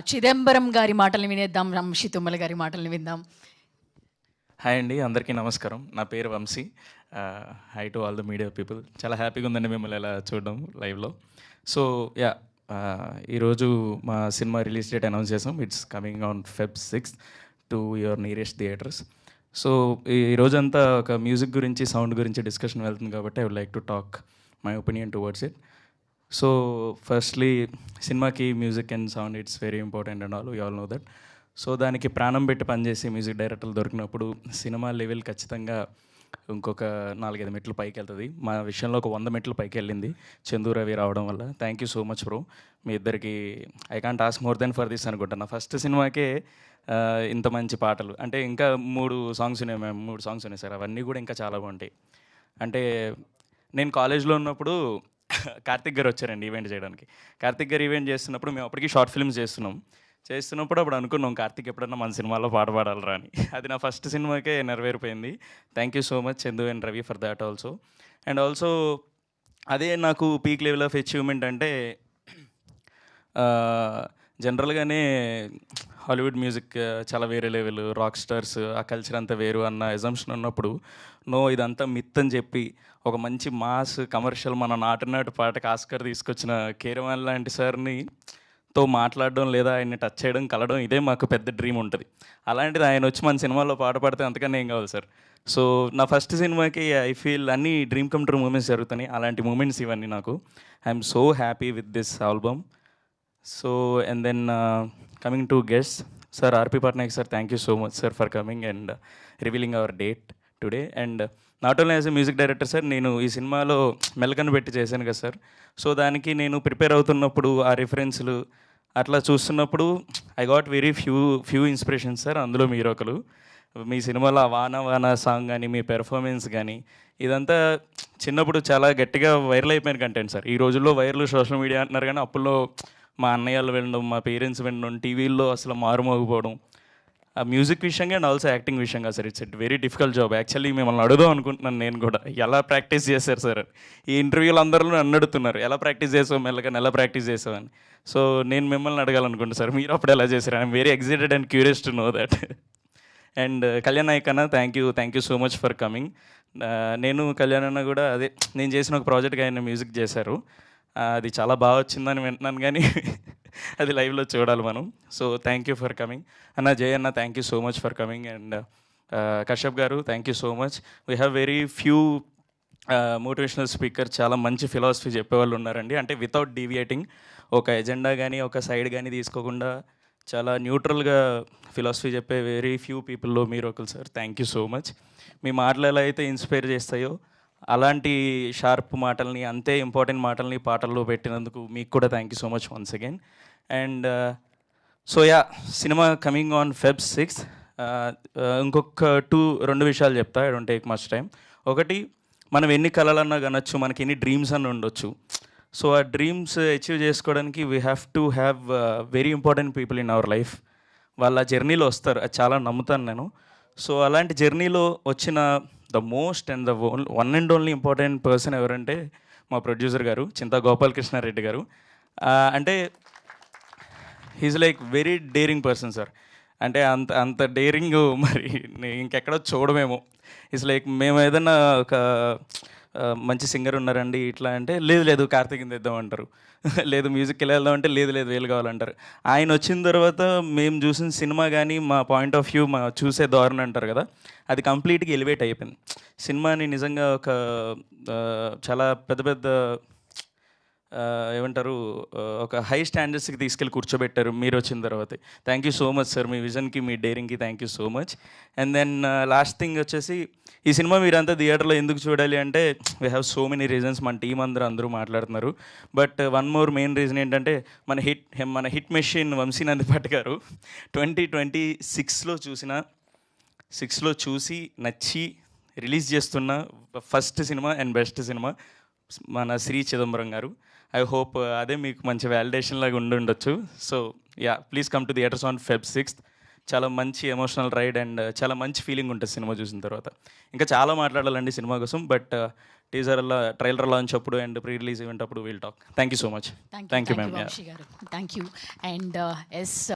చిదంబరం గారి మాటల్ని వినేద్దాం, వంశీ తుమ్మల గారి మాటల్ని విందాం. హాయ్ అండి, అందరికీ నమస్కారం. నా పేరు Vamshi. Hi to all the media people. చాలా హ్యాపీగా ఉందండి మిమ్మల్ని ఇలా చూడడం లైవ్లో. సో యా, ఈరోజు మా సినిమా రిలీజ్ డేట్ అనౌన్స్ చేసాం. It's coming on Feb 6th to your nearest theatres. So ఈ రోజంతా ఒక మ్యూజిక్ గురించి, సౌండ్ గురించి డిస్కషన్ వెళ్తుంది కాబట్టి I would like to talk my opinion towards it. So firstly, సినిమాకి music and sound it's very important and all, we all know that. So దానికి ప్రాణం పెట్టి పనిచేసి మ్యూజిక్ డైరెక్టర్లు దొరికినప్పుడు సినిమా లెవెల్ ఖచ్చితంగా ఇంకొక 4-5 మెట్లు పైకి వెళ్తుంది. మా విషయంలో ఒక 100 మెట్లు పైకి వెళ్ళింది చందు రవి రావడం వల్ల. Thank you so much bro. మీ ఇద్దరికి I can't ask more than for this అనుకుంటా. నా ఫస్ట్ సినిమాకే ఇంత మంచి పాటలు అంటే, ఇంకా 3 సాంగ్స్ ఉన్నాయి, మేము 3 సాంగ్స్ ఉన్నాయి సార్. అవన్నీ కూడా ఇంకా చాలా బాగుంటాయి. అంటే నేను కాలేజ్లో ఉన్నప్పుడు కార్తిక్ గారు వచ్చారండి ఈవెంట్ చేయడానికి. కార్తిక్ గారు ఈవెంట్ చేస్తున్నప్పుడు మేము అప్పటికి షార్ట్ ఫిల్మ్స్ చేస్తున్నప్పుడు అప్పుడు అనుకున్నాం కార్తిక్ ఎప్పుడన్నా మన సినిమాలో పాట పాడాలరా అని. అది నా ఫస్ట్ సినిమాకే నెరవేరిపోయింది. Thank you so much Chandu and Ravi for that also. And also అదే నాకు పీక్ లెవెల్ ఆఫ్ అచీవ్మెంట్ అంటే, జనరల్గానే హాలీవుడ్ మ్యూజిక్ చాలా వేరే లెవెల్, రాక్ స్టార్స్ ఆ కల్చర్ అంతా వేరు అన్న ఎజంప్షన్ ఉన్నప్పుడు, నో ఇదంతా మిత్ అని చెప్పి ఒక మంచి మాస్ కమర్షియల్ మన నాటు పాటకి ఆస్కర్ తీసుకొచ్చిన కీరవాణి లాంటి సార్ని తో మాట్లాడడం, లేదా ఆయన్ని టచ్ చేయడం, కలవడం, ఇదే మాకు పెద్ద డ్రీమ్ ఉంటుంది. అలాంటిది ఆయన వచ్చి మన సినిమాలో పాట పాడితే అంతకన్నా ఏం కావాలి సార్. సో నా ఫస్ట్ సినిమాకి ఐ ఫీల్ అన్ని డ్రీమ్ కమ్ ట్రూ మూమెంట్స్ జరుగుతున్నాయి. అలాంటి మూమెంట్స్ ఇవన్నీ నాకు. I'm so happy with this album. So and then coming to guest sir R P Patnaik sir, thank you so much sir for coming and revealing our date today. And not only as a music director sir, నేను ఈ సినిమాలో మెలకను పెట్టి చేశాను కదా sir. So దానికి నేను prepare అవుతున్నప్పుడు ఆ రిఫరెన్స్లు అట్లా చూస్తున్నప్పుడు I got very few inspirations sir. అందులో మీరు ఒకరు. మీ సినిమాలో ఆ వాన వాన సాంగ్ కానీ, మీ పెర్ఫార్మెన్స్ కానీ, ఇదంతా చిన్నప్పుడు చాలా గట్టిగా వైరల్ అయిపోయిన కంటెంట్ సార్. ఈ రోజుల్లో వైరల్ సోషల్ మీడియా అంటున్నారు, కానీ అప్పుల్లో మా అన్నయ్యలు వినడం, మా పేరెంట్స్ వినడం, టీవీల్లో అసలు మారుమోగిపోవడం, ఆ మ్యూజిక్ విషయంగా అండ్ ఆల్సో యాక్టింగ్ విషయంగా sir. It's very difficult job. Actually మిమ్మల్ని అడుగుదాం అనుకుంటున్నాను నేను కూడా, ఎలా ప్రాక్టీస్ చేశారు సార్. ఈ ఇంటర్వ్యూలు అందరూ నన్ను అడుగుతున్నారు, ఎలా ప్రాక్టీస్ చేసావు మెల్లగా, ఎలా ప్రాక్టీస్ చేసావు అని. సో నేను మిమ్మల్ని అడగాలనుకుంటున్నాను సార్, మీరు అప్పుడు ఎలా చేశారు? I'm very excited and curious to know that. And Kalyan Nayak అన్న, thank you so much for coming. నేను కళ్యాణ్ అన్న కూడా అదే, నేను చేసిన ఒక ప్రాజెక్ట్కి ఆయన మ్యూజిక్ చేశారు. అది చాలా బాగా వచ్చిందని వింటున్నాను, కానీ అది లైవ్లో చూడాలి మనం. So thank you for coming అన్న. జయ అన్న, thank you so much for coming. And Kashyap garu, thank you so much. We have very few motivational speaker, చాలా మంచి ఫిలాసఫీ చెప్పేవాళ్ళు ఉన్నారండి. అంటే వితౌట్ డీవియేటింగ్, ఒక ఎజెండా కానీ ఒక సైడ్ కానీ తీసుకోకుండా చాలా న్యూట్రల్గా ఫిలాసఫీ చెప్పే వెరీ ఫ్యూ పీపుల్లో మీరు ఒకరు sir. Thank you so much. మీ మాటలు ఎలా అయితే ఇన్స్పైర్ చేస్తాయో, అలాంటి షార్ప్ మాటల్ని, అంతే ఇంపార్టెంట్ మాటల్ని పాటల్లో పెట్టినందుకు మీకు కూడా thank you so much once again. And so yeah, cinema coming on Feb 6th. ఇంకొక 2 విషయాలు చెప్తా, I don't take much time. ఒకటి, మనం ఎన్ని కళలన్నా కనొచ్చు, మనకి ఎన్ని డ్రీమ్స్ అన్న ఉండొచ్చు. సో ఆ డ్రీమ్స్ అచీవ్ చేసుకోవడానికి we have to have very important people in our life. వాళ్ళ జర్నీలో వస్తారు, అది చాలా నమ్ముతాను నేను. సో అలాంటి జర్నీలో వచ్చిన the most and the one and only important person ఎవరంటే మా ప్రొడ్యూసర్ గారు, చింతా గోపాలకృష్ణారెడ్డి గారు. అంటే he's like very daring person sir. అంటే అంత అంత డేరింగ్ మరి ఇంకెక్కడో చూడమేమో. ఇట్స్ లైక్ మేము ఏదైనా ఒక మంచి సింగర్ ఉన్నారండి ఇట్లా అంటే, లేదు కార్తీక్ తెద్దాం అంటారు. లేదు మ్యూజిక్కి వెళ్దాం అంటే, లేదు వేలు కావాలంటారు. ఆయన వచ్చిన తర్వాత మేము చూసిన సినిమా కానీ, మా పాయింట్ ఆఫ్ వ్యూ, మా చూసే ధోరణి అంటారు కదా, అది కంప్లీట్గా ఎలివేట్ అయిపోయింది. సినిమాని నిజంగా ఒక చాలా పెద్ద ఏమంటారు, ఒక హై స్టాండర్డ్స్కి తీసుకెళ్ళి కూర్చోబెట్టారు మీరు వచ్చిన తర్వాత. Thank you so much sir. మీ విజన్కి, మీ డేరింగ్కి thank you so much. And then last thing వచ్చేసి, ఈ సినిమా మీరంతా థియేటర్లో ఎందుకు చూడాలి అంటే, we have so many reasons. మన టీం అందరూ మాట్లాడుతున్నారు. But one more main reason ఏంటంటే, మన హిట్ మెషిన్ వంశీ నందిపాటి గారు 2026లో చూసి నచ్చి రిలీజ్ చేస్తున్న first cinema and best cinema మన శ్రీ చిదంబరం గారు. ఐ హోప్ అదే మీకు మంచి వ్యాలిడేషన్ లాగా ఉండొచ్చు. So yeah, please come to theatres on Feb 6th. చాలా మంచి ఎమోషనల్ రైడ్ అండ్ చాలా మంచి ఫీలింగ్ ఉంటుంది సినిమా చూసిన తర్వాత. ఇంకా చాలా మాట్లాడాలండి సినిమా కోసం, బట్ టీజర్లో ట్రైలర్ లాంచ్ అప్పుడు అండ్ ప్రీ రిలీజ్ ఈవెంట్ అప్పుడు will talk. Thank you so much. Thank thank you you ma'am. Vamshi గారు, థ్యాంక్ యూ. And yes